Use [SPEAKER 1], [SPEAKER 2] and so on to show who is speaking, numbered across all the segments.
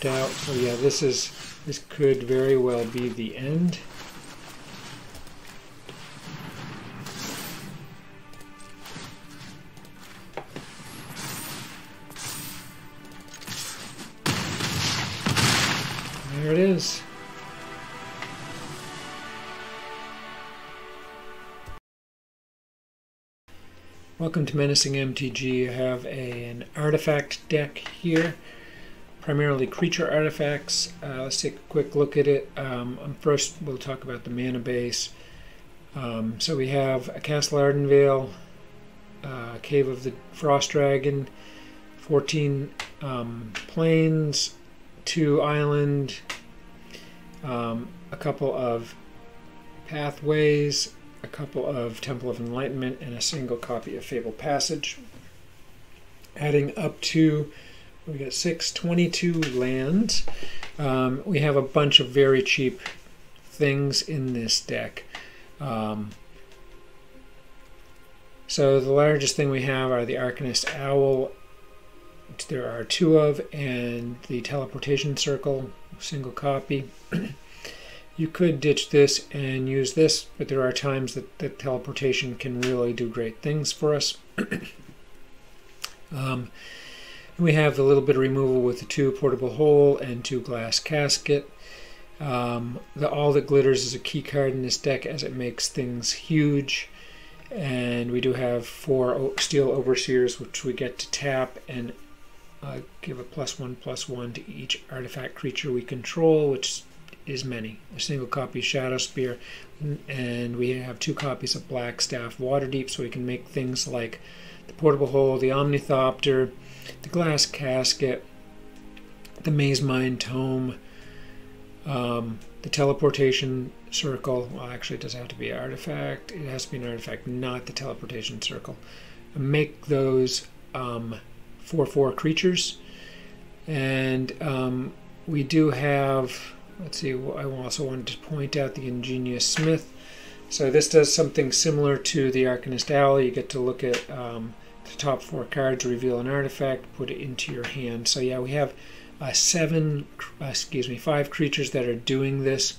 [SPEAKER 1] out. So yeah, this could very well be the end. There it is. Welcome to Menacing MTG. I have an artifact deck here, primarily creature artifacts. Let's take a quick look at it. First, we'll talk about the mana base. So we have a Castle Ardenvale, Cave of the Frost Dragon, 14 plains, 2 island, a couple of pathways, a couple of Temple of Enlightenment, and a single copy of Fabled Passage. Adding up to, we got 22 lands. We have a bunch of very cheap things in this deck. So the largest thing we have are the Arcanist Owl, which there are 2 of, and the Teleportation Circle, single copy. You could ditch this and use this, but there are times that the teleportation can really do great things for us. We have a little bit of removal with the 2 Portable Hole and 2 Glass Casket. All That Glitters is a key card in this deck as it makes things huge. And we do have 4 Steel Overseers, which we get to tap and give a +1/+1 to each artifact creature we control, which is many. A single copy of Shadow Spear, and we have 2 copies of Blackstaff Waterdeep, so we can make things like the Portable Hole, the Omnithopter, the Glass Casket, the Maze Mind Tome, the Teleportation Circle. Well, actually, it does have to be an artifact. It has to be an artifact, not the Teleportation Circle. Make those 4/4 creatures, and we do have. Let's see, I also wanted to point out the Ingenious Smith. So this does something similar to the Arcanist Owl. You get to look at the top 4 cards, reveal an artifact, put it into your hand. So yeah, we have 5 creatures that are doing this.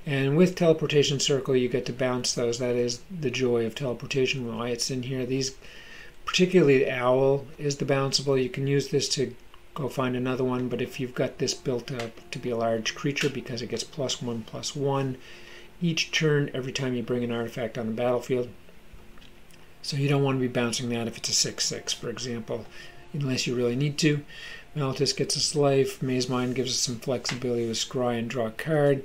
[SPEAKER 1] And with Teleportation Circle, you get to bounce those. That is the joy of teleportation, why it's in here. These, particularly the Owl, is the bounceable. You can use this to go find another one, but if you've got this built up to be a large creature, because it gets +1/+1 each turn every time you bring an artifact on the battlefield. So you don't want to be bouncing that if it's a 6/6, for example, unless you really need to. Malthus gets us life. Maze Mind gives us some flexibility with scry and draw a card.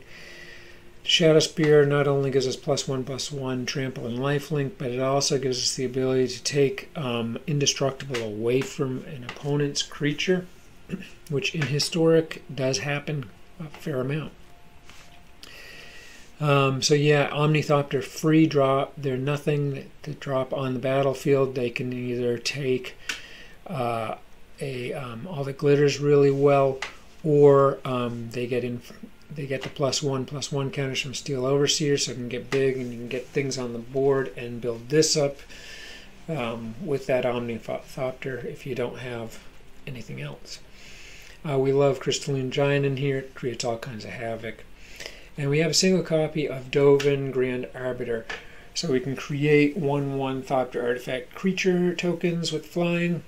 [SPEAKER 1] Shadow Spear not only gives us +1/+1 trample and lifelink, but it also gives us the ability to take indestructible away from an opponent's creature, which in Historic does happen a fair amount. So yeah, Omnithopter free drop. They're nothing to drop on the battlefield. They can either take All That Glitters really well, or they get the +1/+1 counters from Steel Overseer, so it can get big and you can get things on the board and build this up with that Omnithopter if you don't have anything else. We love Crystalline Giant in here. It creates all kinds of havoc. And we have a single copy of Dovin Grand Arbiter. So we can create 1/1 Thopter artifact creature tokens with flying,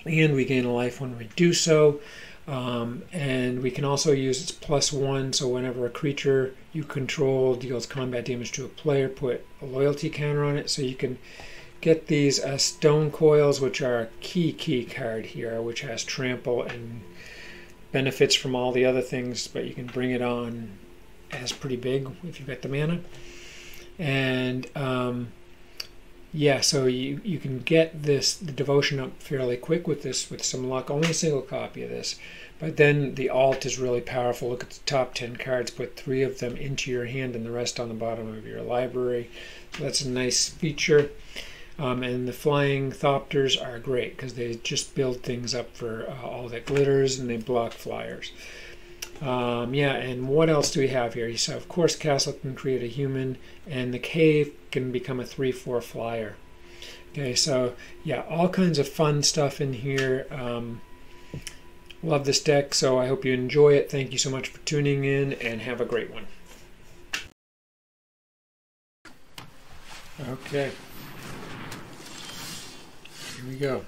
[SPEAKER 1] and we gain a life when we do so. And we can also use its +1, so whenever a creature you control deals combat damage to a player, put a loyalty counter on it. So you can get these Stone Coils, which are a key card here, which has trample and benefits from all the other things, but you can bring it on as pretty big if you've got the mana. And yeah, so you can get the devotion up fairly quick with this, with some luck. Only a single copy of this. But then the alt is really powerful. Look at the top 10 cards, put 3 of them into your hand and the rest on the bottom of your library. So that's a nice feature. And the Flying Thopters are great because they just build things up for All That Glitters, and they block flyers. Yeah, and what else do we have here? So of course Castle can create a human, and the Cave can become a 3/4 flyer. Okay, so yeah, all kinds of fun stuff in here. Love this deck, so I hope you enjoy it. Thank you so much for tuning in, and have a great one. Okay. Here we go.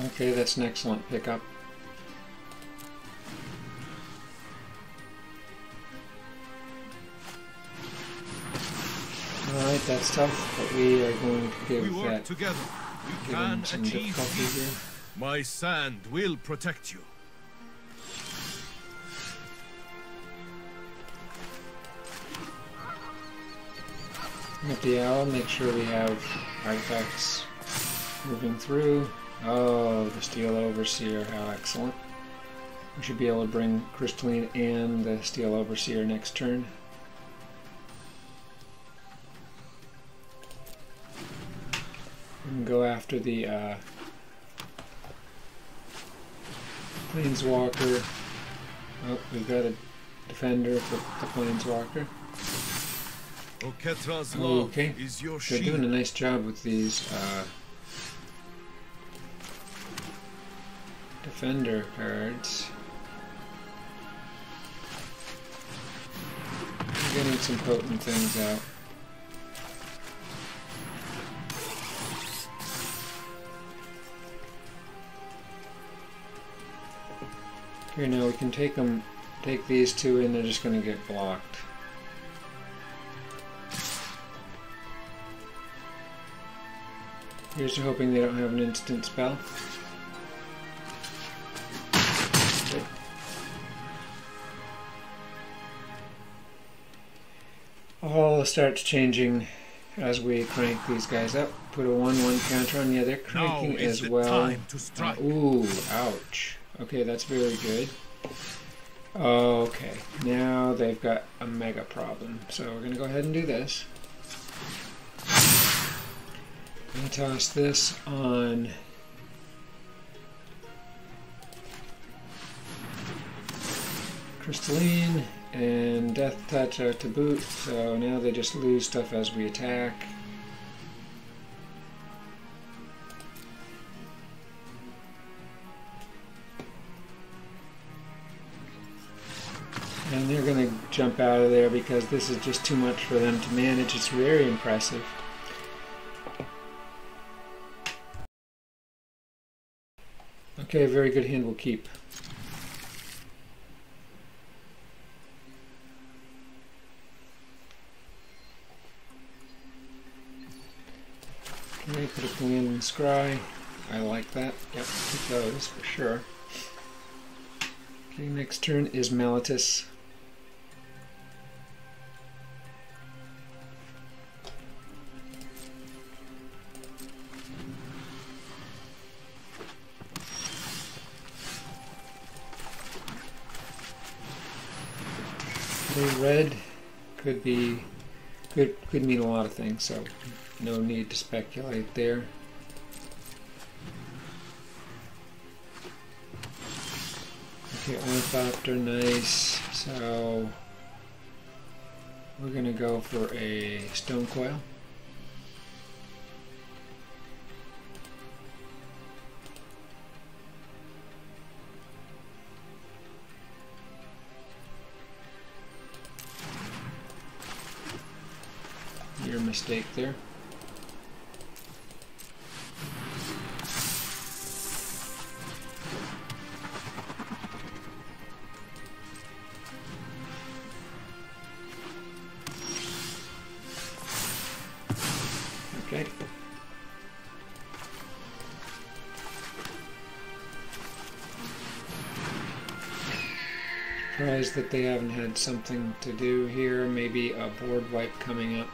[SPEAKER 1] Okay, that's an excellent pickup. Alright, that's tough, but we are going to give that
[SPEAKER 2] together. We can
[SPEAKER 1] some
[SPEAKER 2] achieve
[SPEAKER 1] difficulty
[SPEAKER 2] peace.
[SPEAKER 1] here.
[SPEAKER 2] My sand will protect you.
[SPEAKER 1] With the owl, make sure we have artifacts moving through. Oh, the Steel Overseer, how excellent. We should be able to bring Crystalline and the Steel Overseer next turn. We can go after the Planeswalker. Oh, we've got a defender for the Planeswalker.
[SPEAKER 2] Oketra's love
[SPEAKER 1] Okay,
[SPEAKER 2] is your
[SPEAKER 1] they're
[SPEAKER 2] shield.
[SPEAKER 1] doing a nice job with these defender cards. We're getting some potent things out. Here now we can take these two and they're just going to get blocked. Here's to hoping they don't have an instant spell. Okay. All starts changing as we crank these guys up. Put a 1/1 counter on. Yeah, they're cranking
[SPEAKER 2] Now is
[SPEAKER 1] as
[SPEAKER 2] the
[SPEAKER 1] well.
[SPEAKER 2] time to strike.
[SPEAKER 1] Ooh, ouch. Okay, that's very good. Okay, now they've got a mega problem. So we're going to go ahead and do this. I'm going to toss this on Crystalline and Death Touch out to boot. So now they just lose stuff as we attack. And they're going to jump out of there because this is just too much for them to manage. It's very impressive. Okay, very good hand will keep. Okay, put a command and scry. I like that. Yep, keep those for sure. Okay, next turn is Meletis. Red could mean a lot of things, so no need to speculate there. Okay, Ornithopter, nice. So we're gonna go for a Stone Coil. Your mistake there. Okay. Surprised that they haven't had something to do here. Maybe a board wipe coming up.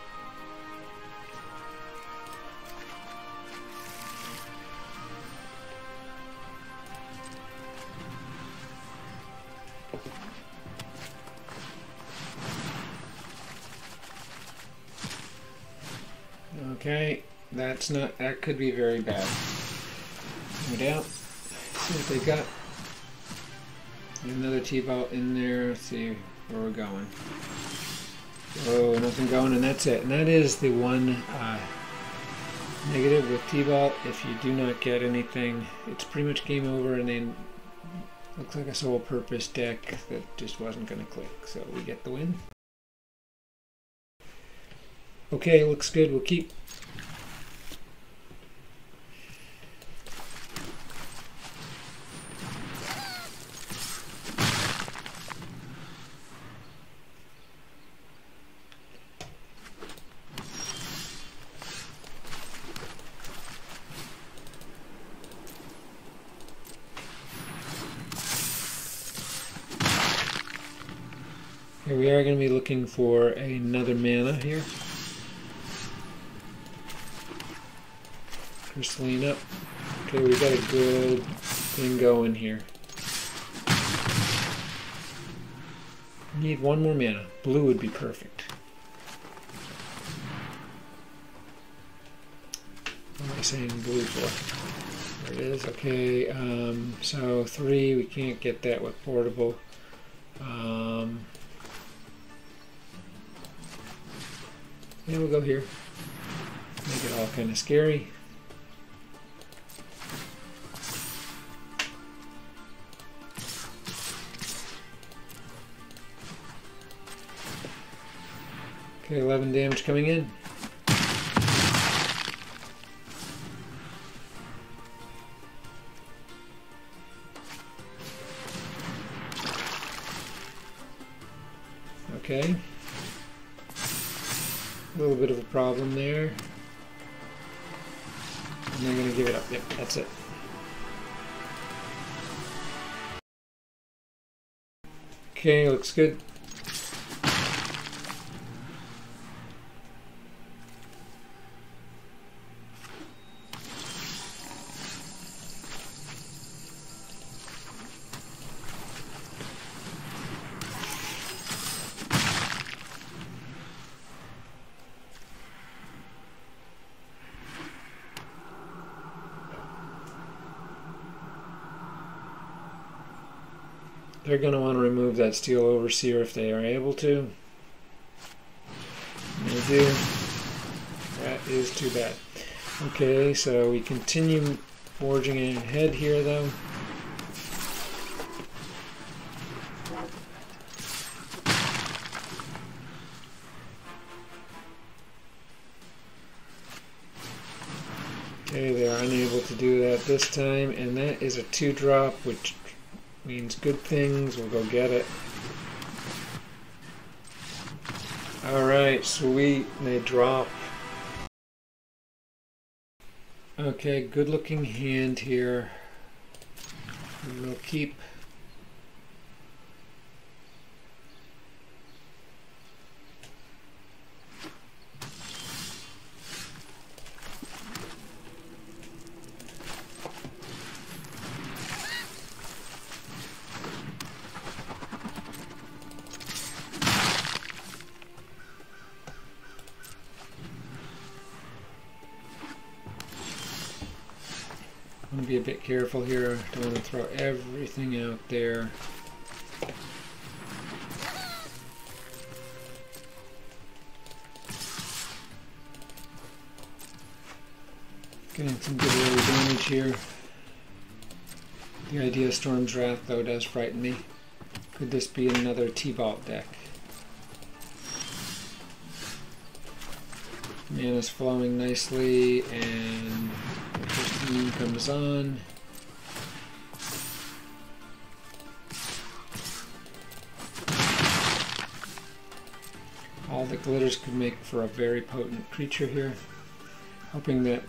[SPEAKER 1] Okay, that could be very bad. No doubt. See what they got. Another T-Bolt in there. Let's see where we're going. Oh, nothing going, and that's it. And that is the one negative with T-Bolt. If you do not get anything, it's pretty much game over, and then looks like a sole purpose deck that just wasn't going to click. So we get the win. Okay, looks good. We'll keep. Here we are going to be looking for another mana here. Crystalline up. Okay, we got a good thing going here. Need one more mana. Blue would be perfect. What am I saying blue for? There it is. Okay, so 3, we can't get that with portable. Yeah, we'll go here. Make it all kind of scary. Okay, 11 damage coming in. Okay. A little bit of a problem there. And they're going to give it up. Yep, that's it. Okay, looks good. They're going to want to remove that Steel Overseer if they are able to. And they do. That is too bad. Okay, so we continue forging ahead here though. Okay, they are unable to do that this time, and that is a 2-drop, which means good things. We'll go get it. Alright, sweet. They drop. Okay, good looking hand here. We'll keep. I'm going to be a bit careful here. Don't want to throw everything out there. Getting some good early damage here. The idea of Storm's Wrath though does frighten me. Could this be another T-Bolt deck? Mana's flowing nicely, and the first moon comes on. All the glitters could make for a very potent creature here. hoping that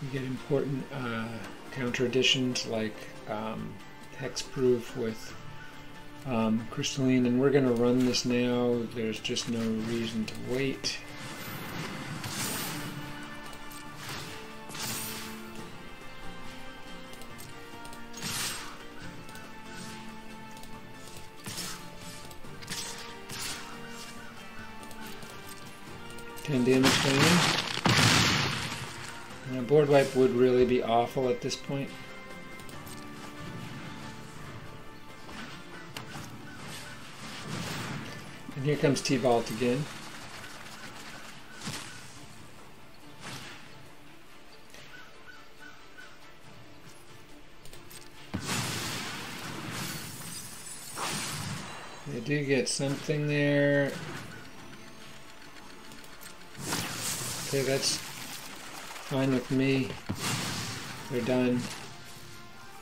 [SPEAKER 1] we get important counter additions like Hexproof with Crystalline, and we're going to run this now. There's just no reason to wait. Damage going in. And a board wipe would really be awful at this point. And here comes T-Bolt again. They do get something there. Okay, that's fine with me. They're done.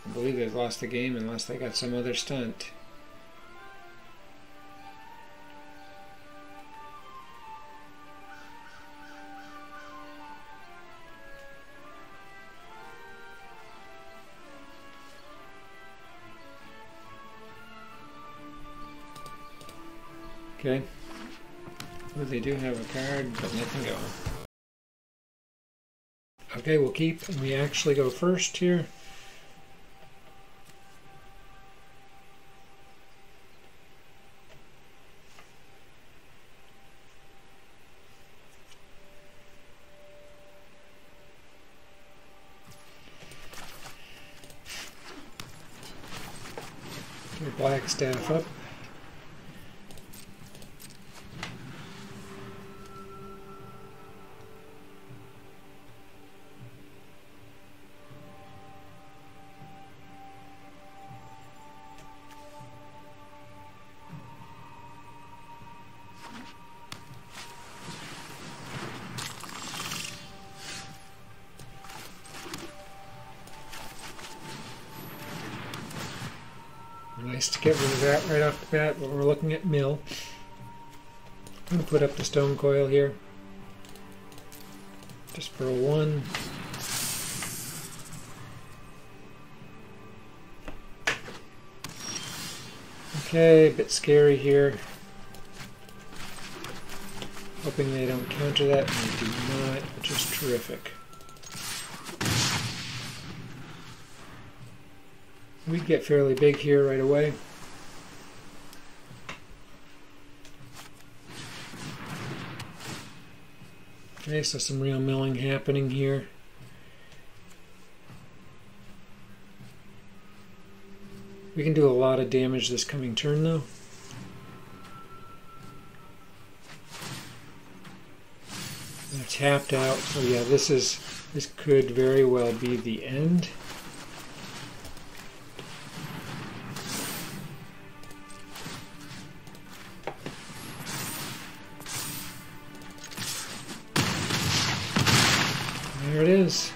[SPEAKER 1] I believe they've lost the game unless they got some other stunt. Okay. Well, they do have a card, but nothing going. Okay, we'll keep, and we actually go first here. Your black staff up. Nice to get rid of that right off the bat when we're looking at mill. I'm going to put up the stone coil here. Just for a 1. Okay, a bit scary here. Hoping they don't counter that, and they do not, which is terrific. We get fairly big here right away. Okay, so some real milling happening here. We can do a lot of damage this coming turn though. They're tapped out, so yeah, this could very well be the end. There it is.